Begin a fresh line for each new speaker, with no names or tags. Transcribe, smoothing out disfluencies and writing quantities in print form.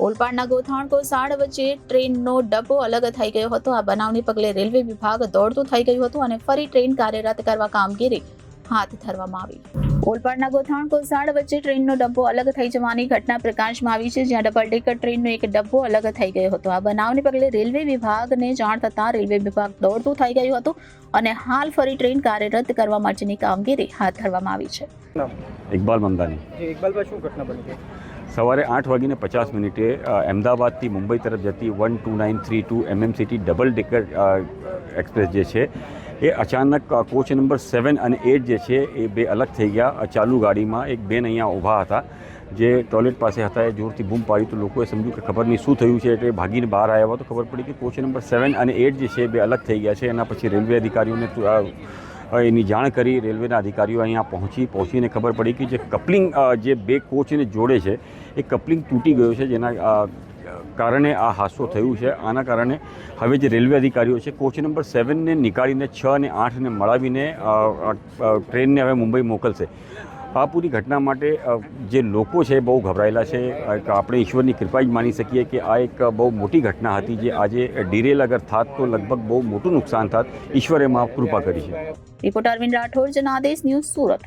ઓલપાડના ગોથાણ કોસાડ વચ્ચે ટ્રેનનો ડબ્બો અલગ થઈ ગયો હતો. આ બનાવને પગલે રેલવે વિભાગ દોડતું થઈ ગયું હતું અને ફરી ટ્રેન કાર્યરત કરવા કામગીરી હાથ ધરવામાં આવી. ઓલપાડના ગોથાણ કોસાડ વચ્ચે ટ્રેનનો ડબ્બો અલગ થઈ જવાની ઘટના પ્રકાશમાં આવી છે, જ્યાં ડબલ ડેકર ટ્રેનનો એક ડબ્બો અલગ થઈ ગયો હતો. આ બનાવને પગલે રેલવે વિભાગને જાણ થતાં રેલવે વિભાગ દોડતું થઈ ગયું હતું અને હાલ ફરી ટ્રેન કાર્યરત કરવા માટેની કામગીરી હાથ ધરવામાં આવી છે.
ઇકબાલ મમદાની.
ઇકબાલભાઈ, શું ઘટના બની છે?
સવારે 8:50 અમદાવાદથી મુંબઈ તરફ જતી 12932 MMCT ડબલ ડેકર એક્સપ્રેસ જે છે એ અચાનક કોચ નંબર 7 અને 8 જે છે એ બે અલગ થઈ ગયા. ચાલુ ગાડીમાં એક બેન અહીંયા ઊભા હતા જે ટોયલેટ પાસે હતા. એ જોરથી બૂમ પાડી તો લોકોએ સમજ્યું કે ખબર નહીં શું થયું છે, એટલે ભાગીને બહાર આવ્યા તો ખબર પડી કે કોચ નંબર 7 અને 8 જે છે બે અલગ થઈ ગયા છે. એના પછી રેલવે અધિકારીઓને એની જાણ કરી. રેલવેના અધિકારીઓ અહીંયા પહોંચીને ખબર પડી કે જે કપલિંગ જે બે કોચને જોડે છે એ કપલિંગ તૂટી ગયો છે, જેના કારણે આ હાદસો થયું છે. આના કારણે હવે જે રેલવે અધિકારીઓ છે કોચ નંબર 7ને નીકાળીને 6 અને 8ને મળાવીને ટ્રેનને હવે મુંબઈ મોકલશે. આ પૂરી ઘટના માટે જે લોકો છે બહુ ગભરાયેલા છે. આપણે ઈશ્વરની કૃપા જ માની શકીએ કે આ એક બહુ મોટી ઘટના હતી જે આજે ડિરેલ અગર થાત તો લગભગ બહુ મોટું નુકસાન થાત. ઈશ્વરે એમાં કૃપા કરી છે.
Reporter Arvind Rathod, Janadesh news, Surat.